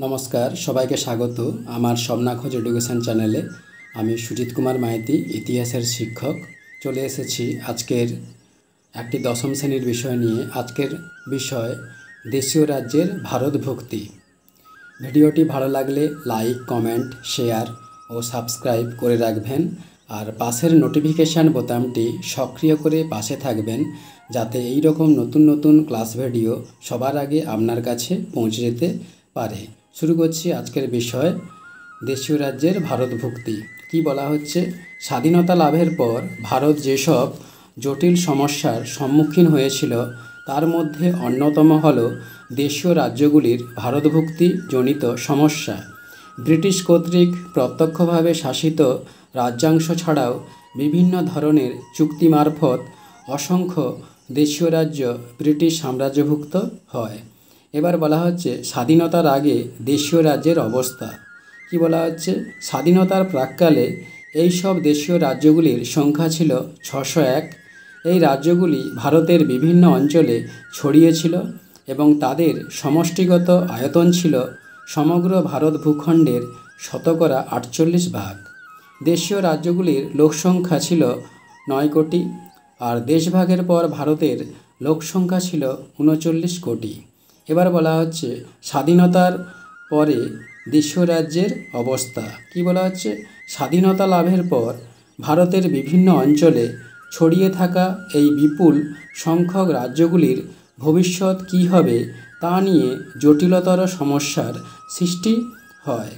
नमस्कार सबाइके स्वागत आमार स्वप्ना खोज एडुकेशन चैनेले आमी सुजित कुमार माइती इतिहासेर शिक्षक चले एसेछि आजकेर एकटी दशम श्रेणीर विषय निये। आजकेर विषय देशीय राज्येर भारत भक्ति। भिडियोटी भालो लागले लाइक कमेंट शेयर और सबस्क्राइब करे राखबेन और पाशेर नोटिफिकेशन बोतामटी सक्रिय करे पाशे थाकबेन जाते एई रकम नतून नतून क्लास भिडियो सबार आगे आपनार काछे पौंछे जेते पारे। शुरू करছি আজকের বিষয় দেশীয় রাজ্যের ভারত ভক্তি। কি বলা হচ্ছে, স্বাধীনতা লাভের পর ভারত যেসব জটিল সমস্যার সম্মুখীন হয়েছিল তার মধ্যে অন্যতম হল দেশীয় রাজ্যগুলির ভারতভুক্তি জনিত সমস্যা। ব্রিটিশ কর্তৃক প্রত্যক্ষভাবে শাসিত রাজ্যাংশ ছাড়াও বিভিন্ন ধরনের চুক্তি মারফত অসংখ্য দেশীয় রাজ্য ব্রিটিশ সাম্রাজ্যভুক্ত হয়। এবার বলা হচ্ছে স্বাধীনতার আগে দেশীয় রাজ্যের অবস্থা। কি বলা হচ্ছে, স্বাধীনতার প্রাক্কালে এই সব দেশীয় রাজ্যগুলির সংখ্যা ছিল 601। এই রাজ্যগুলি ভারতের বিভিন্ন অঞ্চলে ছড়িয়ে ছিল এবং তাদের সমষ্টিগত আয়তন ছিল সমগ্র ভারত ভূখণ্ডের 48%। দেশীয় রাজ্যগুলির লোকসংখ্যা ছিল 9 কোটি আর দেশভাগের পর ভারতের লোকসংখ্যা ছিল 39 কোটি। এবার বলা হচ্ছে স্বাধীনতার পরে দেশীয় রাজ্যের অবস্থা। কি বলা হচ্ছে, স্বাধীনতা লাভের পর ভারতের বিভিন্ন অঞ্চলে ছড়িয়ে থাকা এই বিপুল সংখ্যক রাজ্যগুলির ভবিষ্যৎ কী হবে তা নিয়ে জটিলতর সমস্যার সৃষ্টি হয়।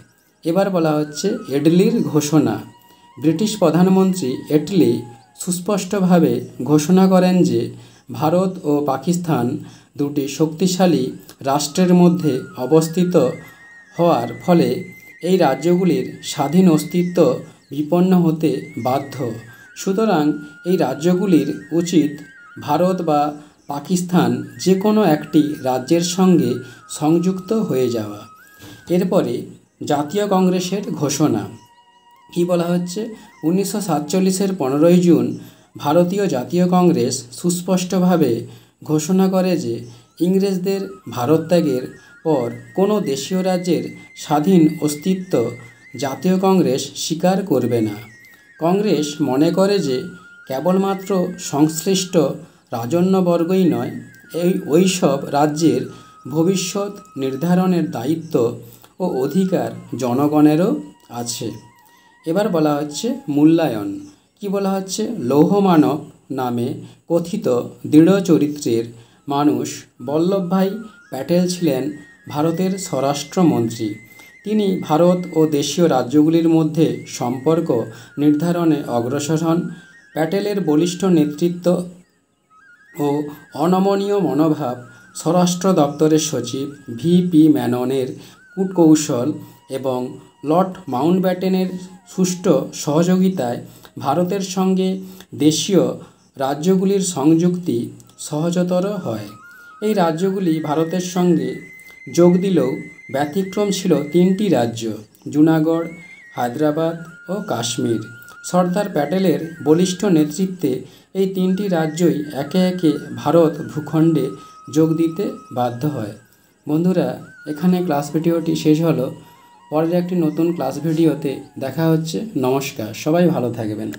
এবার বলা হচ্ছে এটলির ঘোষণা। ব্রিটিশ প্রধানমন্ত্রী এটলি সুস্পষ্টভাবে ঘোষণা করেন যে ভারত ও পাকিস্তান দুটি শক্তিশালী রাষ্ট্রের মধ্যে অবস্থিত হওয়ার ফলে এই রাজ্যগুলির স্বাধীন অস্তিত্ব বিপন্ন হতে বাধ্য। সুতরাং এই রাজ্যগুলির উচিত ভারত বা পাকিস্তান যে কোনো একটি রাজ্যের সঙ্গে সংযুক্ত হয়ে যাওয়া। এরপরে জাতীয় কংগ্রেসের ঘোষণা। কি বলা হচ্ছে, 1947-এর 15 জুন ভারতীয় জাতীয় কংগ্রেস সুস্পষ্টভাবে ঘোষণা করে যে ইংরেজদের ভারত ত্যাগের পর কোনো দেশীয় রাজ্যের স্বাধীন অস্তিত্ব জাতীয় কংগ্রেস স্বীকার করবে না। কংগ্রেস মনে করে যে কেবলমাত্র সংশ্লিষ্ট রাজন্যবর্গই নয়, ওই সব রাজ্যের ভবিষ্যৎ নির্ধারণের দায়িত্ব ও অধিকার জনগণেরও আছে। এবার বলা হচ্ছে মূল্যায়ন। কি বলা হচ্ছে, লৌহমানব নামে কথিত দৃঢ় চরিত্রের মানুষ বল্লভভাই প্যাটেল ছিলেন ভারতের স্বরাষ্ট্রমন্ত্রী। তিনি ভারত ও দেশীয় রাজ্যগুলির মধ্যে সম্পর্ক নির্ধারণে অগ্রসর হন। প্যাটেলের বলিষ্ঠ নেতৃত্ব ও অনমনীয় মনোভাব, স্বরাষ্ট্র দপ্তরের সচিব ভিপি মেননের কূটকৌশল এবং লর্ড মাউন্টব্যাটেনের সুষ্ঠু সহযোগিতায় ভারতের সঙ্গে দেশীয় রাজ্যগুলির সংযুক্তি সহজতর হয়। এই রাজ্যগুলি ভারতের সঙ্গে যোগ দিলেও ব্যতিক্রম ছিল 3টি রাজ্য, জুনাগড়, হায়দ্রাবাদ ও কাশ্মীর। সর্দার প্যাটেলের বলিষ্ঠ নেতৃত্বে এই 3টি রাজ্যই একে একে ভারত ভূখণ্ডে যোগ দিতে বাধ্য হয়। বন্ধুরা, এখানে ক্লাস ভিডিওটি শেষ হলো। পরের একটি নতুন ক্লাস ভিডিওতে দেখা হচ্ছে। নমস্কার, সবাই ভালো থাকবেন।